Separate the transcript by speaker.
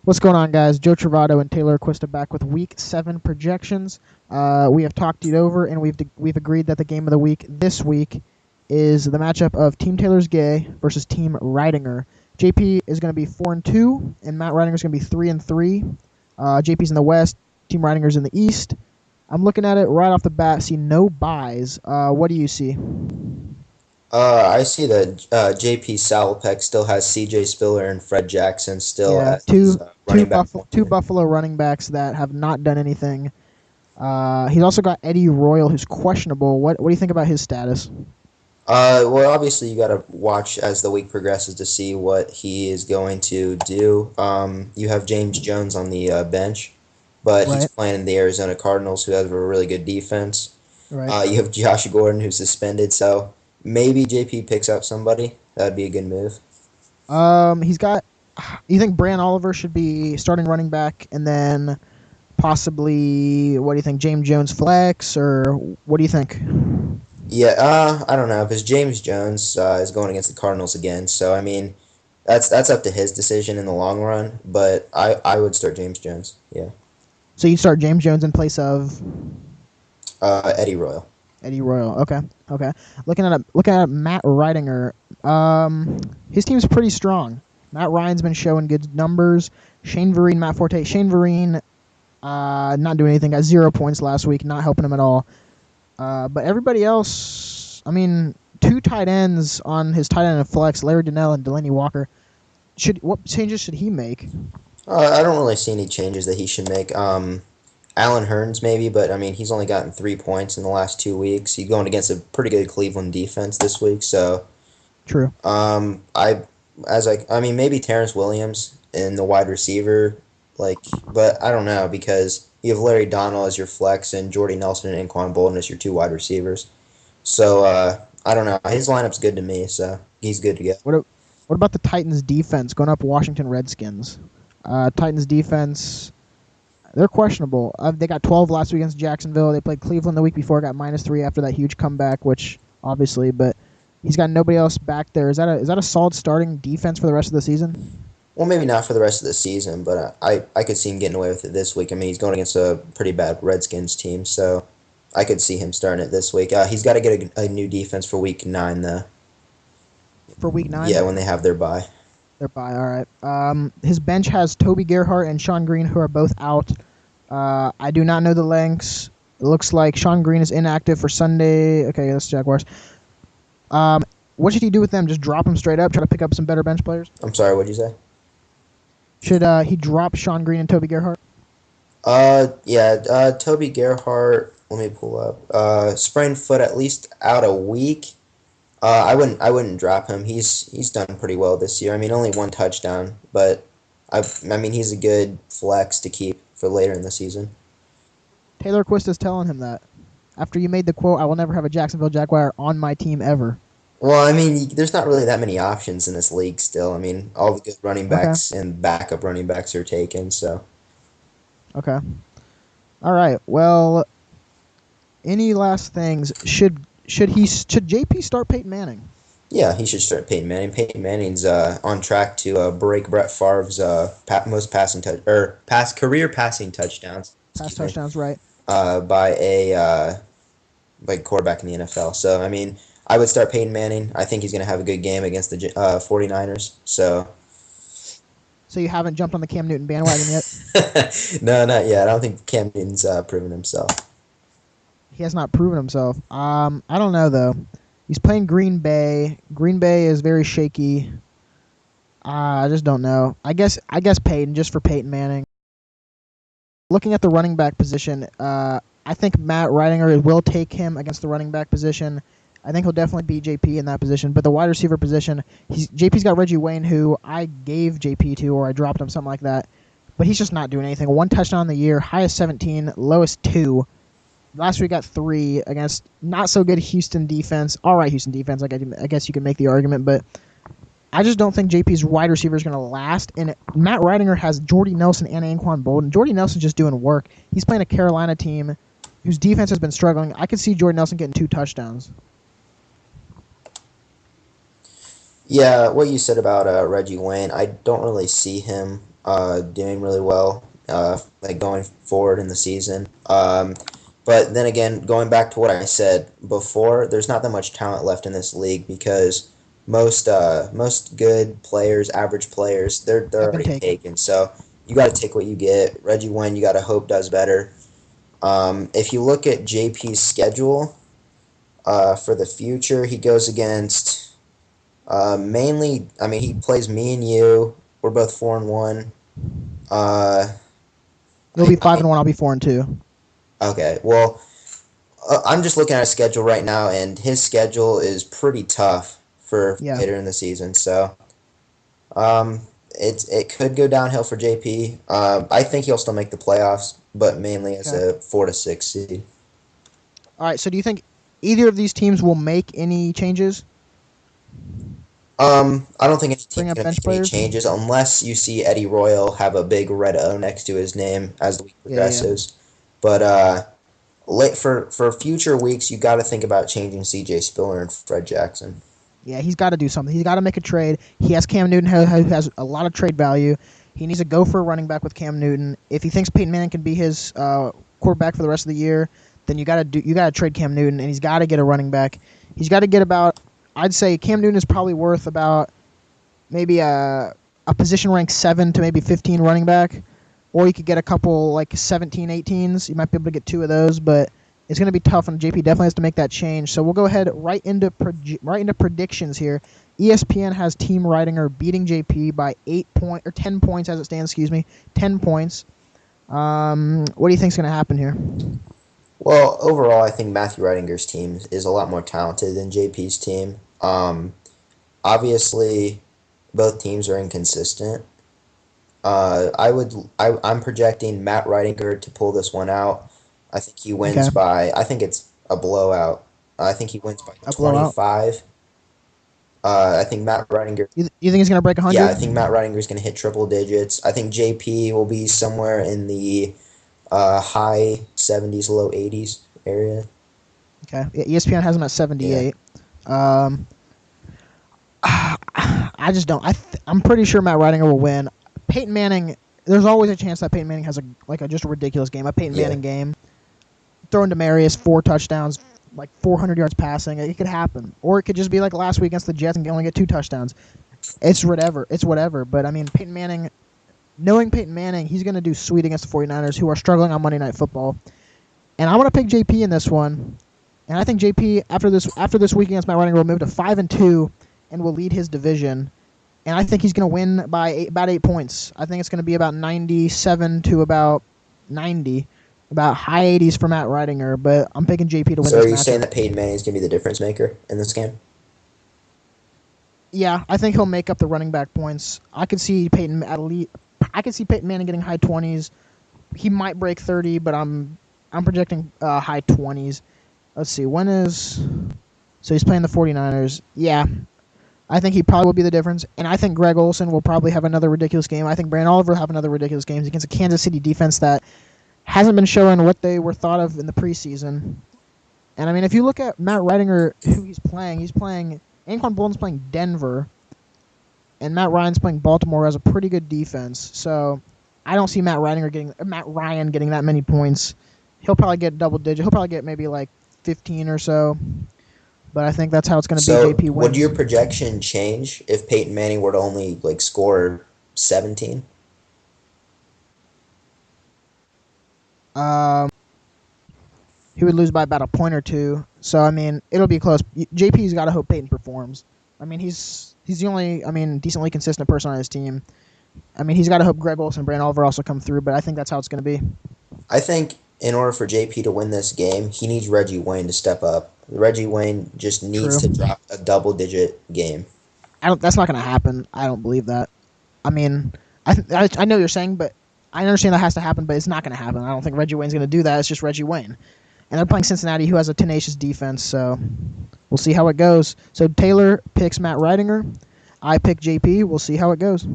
Speaker 1: What's going on, guys? Joe Travato and Taylor Acquista back with Week 7 projections. We have talked it over, and we've agreed that the game of the week this week is the matchup of Team Taylor's Gay versus Team Ridinger. JP is going to be 4-2, and Matt Ridinger is going to be 3-3. JP's in the West, Team Ridinger's in the East. I'm looking at it right off the bat, see no buys. What do you see?
Speaker 2: I see that JP Salopek still has CJ Spiller and Fred Jackson still
Speaker 1: Yeah,
Speaker 2: as his running back.
Speaker 1: two Buffalo running backs that have not done anything. He's also got Eddie Royal, who's questionable. What do you think about his status?
Speaker 2: Well, obviously, you got to watch as the week progresses to see what he is going to do. You have James Jones on the bench, but he's
Speaker 1: Right,
Speaker 2: playing in the Arizona Cardinals, who have a really good defense.
Speaker 1: right.
Speaker 2: You have Josh Gordon, who's suspended, so maybe JP picks up somebody. That'd be a good move.
Speaker 1: He's got. You think Bran Oliver should be starting running back, and then possibly what do you think, James Jones flex, or what do you think?
Speaker 2: Yeah, I don't know because James Jones is going against the Cardinals again. So I mean, that's up to his decision in the long run. But I would start James Jones. Yeah,
Speaker 1: So you start James Jones in place of
Speaker 2: Eddie Royal.
Speaker 1: Eddie Royal. Okay, okay. Looking at Matt Ridinger. His team's pretty strong. Matt Ryan's been showing good numbers. Shane Vereen, Matt Forte. Shane Vereen, not doing anything. Got 0 points last week. Not helping him at all. But everybody else, I mean, two tight ends on his tight end and flex, Larry Donnell and Delaney Walker. What changes should he make?
Speaker 2: I don't really see any changes that he should make. Alan Hearns maybe, but I mean he's only gotten 3 points in the last 2 weeks. He's going against a pretty good Cleveland defense this week, so
Speaker 1: True.
Speaker 2: I mean maybe Terrence Williams in the wide receiver, but I don't know because you have Larry Donnell as your flex and Jordy Nelson and Anquan Bolden as your two wide receivers. So I don't know. His lineup's good to me, so he's good to go.
Speaker 1: What about the Titans defense going up Washington Redskins? Titans defense, they're questionable. They got 12 last week against Jacksonville. They played Cleveland the week before, got -3 after that huge comeback, which obviously, but he's got nobody else back there. Is that a solid starting defense for the rest of the season?
Speaker 2: Well, maybe not for the rest of the season, but I could see him getting away with it this week. I mean, he's going against a pretty bad Redskins team, so I could see him starting it this week. He's got to get a new defense for Week 9, though.
Speaker 1: For week 9?
Speaker 2: Yeah, when they have their bye.
Speaker 1: They're by, all right. His bench has Toby Gerhart and Sean Green, who are both out. I do not know the lengths. It looks like Sean Green is inactive for Sunday. Okay, that's Jaguars. What should he do with them? Just drop him straight up? Try to pick up some better bench players?
Speaker 2: I'm sorry, what'd you say?
Speaker 1: Should he drop Sean Green and Toby Gerhart?
Speaker 2: Yeah, Toby Gerhart, let me pull up. Sprained foot at least out a week. I wouldn't drop him. He's done pretty well this year. I mean, only one touchdown, but I mean, he's a good flex to keep for later in the season.
Speaker 1: Taylor Quist is telling him that. After you made the quote, "I will never have a Jacksonville Jaguar on my team ever."
Speaker 2: Well, I mean, there's not really that many options in this league still. I mean, all the good running
Speaker 1: Okay.
Speaker 2: backs and backup running backs are taken, so.
Speaker 1: Okay. All right. Well, any last things? Should JP start Peyton Manning?
Speaker 2: Yeah, he should start Peyton Manning. Peyton Manning's on track to break Brett Favre's most career passing touchdowns.
Speaker 1: Pass
Speaker 2: Excuse me.
Speaker 1: touchdowns, right?
Speaker 2: By a quarterback in the NFL. So I mean, I would start Peyton Manning. I think he's going to have a good game against the 49ers. So.
Speaker 1: So you haven't jumped on the Cam Newton bandwagon yet?
Speaker 2: No, not yet. I don't think Cam Newton's proven himself.
Speaker 1: He has not proven himself. I don't know though. He's playing Green Bay. Green Bay is very shaky. I just don't know. I guess Peyton, just for Peyton Manning. Looking at the running back position, I think Matt Ridinger will take him against the running back position. I think he'll definitely beat JP in that position. But the wide receiver position, JP's got Reggie Wayne, who I gave JP to, or I dropped him, something like that. But he's just not doing anything. One touchdown in the year, highest 17, lowest 2. Last week got 3 against not so good Houston defense. All right, Houston defense. I guess you can make the argument, but I just don't think JP's wide receiver is going to last. And Matt Ridinger has Jordy Nelson and Anquan Bolden. Jordy Nelson's just doing work. He's playing a Carolina team whose defense has been struggling. I could see Jordy Nelson getting 2 touchdowns.
Speaker 2: Yeah, what you said about Reggie Wayne, I don't really see him doing really well, like going forward in the season. But then again, going back to what I said before, there's not that much talent left in this league because most good players, average players, they're
Speaker 1: Have been
Speaker 2: already
Speaker 1: taken.
Speaker 2: taken. So you got to take what you get. Reggie Wayne, you got to hope does better. If you look at JP's schedule for the future, he goes against mainly. I mean, he plays me and you. We're both 4-1. Uh,
Speaker 1: You'll be 5-1. I'll be 4-2.
Speaker 2: okay, well, I'm just looking at his schedule right now, and his schedule is pretty tough for
Speaker 1: Yeah.
Speaker 2: later in the season. So, um, it could go downhill for JP. I think he'll still make the playoffs, but mainly as
Speaker 1: Okay.
Speaker 2: a 4 to 6 seed.
Speaker 1: All right. So do you think either of these teams will make any changes?
Speaker 2: I don't think any
Speaker 1: Bring
Speaker 2: team's
Speaker 1: up
Speaker 2: gonna
Speaker 1: bench
Speaker 2: make any
Speaker 1: players?
Speaker 2: changes unless you see Eddie Royal have a big red O next to his name as the week
Speaker 1: Yeah. Yeah.
Speaker 2: progresses. But late for future weeks, you got to think about changing C.J. Spiller and Fred Jackson.
Speaker 1: Yeah, he's got to do something. He's got to make a trade. He has Cam Newton, who has a lot of trade value. He needs to go for a running back with Cam Newton. If he thinks Peyton Manning can be his quarterback for the rest of the year, then you got to trade Cam Newton, and he's got to get a running back. He's got to get about. I'd say Cam Newton is probably worth about maybe a position rank 7 to maybe 15 running back, or you could get a couple like 17, 18s. You might be able to get 2 of those, but it's going to be tough, and JP definitely has to make that change. So we'll go ahead right into predictions here. ESPN has Team Ridinger beating JP by 10 points as it stands. 10 points. What do you think is going to happen here?
Speaker 2: Well, overall, I think Matthew Reidinger's team is a lot more talented than JP's team. Obviously, both teams are inconsistent. I'm projecting Matt Reidinger to pull this one out. I think he wins
Speaker 1: Okay,
Speaker 2: by. I think it's a blowout. I think he wins by
Speaker 1: a blowout.
Speaker 2: 25. I think Matt Reidinger.
Speaker 1: You think he's going to break
Speaker 2: Yeah,
Speaker 1: 100?
Speaker 2: I think Matt Reidinger is going to hit triple digits. I think JP will be somewhere in the high 70s, low 80s area.
Speaker 1: Okay, yeah, ESPN has him at 78. Um, I just don't. I'm pretty sure Matt Reidinger will win. Peyton Manning. There's always a chance that Peyton Manning has just a ridiculous game. A Peyton
Speaker 2: Yeah.
Speaker 1: Manning game. Throwing to Marius 4 touchdowns, like 400 yards passing. It could happen, or it could just be like last week against the Jets and only get 2 touchdowns. It's whatever. It's whatever. But I mean, Peyton Manning. Knowing Peyton Manning, he's going to do sweet against the 49ers, who are struggling on Monday Night Football. And I want to pick JP in this one. And I think JP after this week against Matt Reidinger will move to 5-2 and will lead his division. And I think he's going to win by about 8 points. I think it's going to be about 97 to about 90, about high 80s for Matt Reidinger. But I'm picking JP to win
Speaker 2: So
Speaker 1: this
Speaker 2: are you
Speaker 1: matchup.
Speaker 2: saying that Peyton Manning is going to be the difference maker in this game?
Speaker 1: Yeah, I think he'll make up the running back points. I could see Peyton Manning getting high 20s. He might break 30, but I'm projecting high 20s. Let's see. So he's playing the 49ers. Yeah. I think he probably will be the difference. And I think Greg Olsen will probably have another ridiculous game. I think Brandon Oliver will have another ridiculous game against a Kansas City defense that hasn't been showing what they were thought of in the preseason. And I mean, if you look at Matt Reidinger, who he's playing Anquan Bolden's playing Denver, and Matt Ryan's playing Baltimore, has a pretty good defense. So I don't see Matt Ryan getting that many points. He'll probably get double digit. He'll probably get maybe like 15 or so. But I think that's how it's going to
Speaker 2: So
Speaker 1: be. JP wins.
Speaker 2: would your projection change if Peyton Manning were to only score 17?
Speaker 1: He would lose by about a point or 2. So I mean, it'll be close. JP's got to hope Peyton performs. I mean, he's the only decently consistent person on his team. I mean, he's got to hope Greg Olsen and Brandon Oliver also come through. But I think that's how it's going to be.
Speaker 2: I think in order for JP to win this game, he needs Reggie Wayne to step up. Reggie Wayne just needs
Speaker 1: True.
Speaker 2: to drop a double-digit game.
Speaker 1: That's not going to happen. I don't believe that. I mean, I know what you're saying, but I understand that has to happen, but it's not going to happen. I don't think Reggie Wayne's going to do that. It's just Reggie Wayne. And they're playing Cincinnati, who has a tenacious defense, so we'll see how it goes. So Taylor picks Matt Reidinger. I pick JP. We'll see how it goes.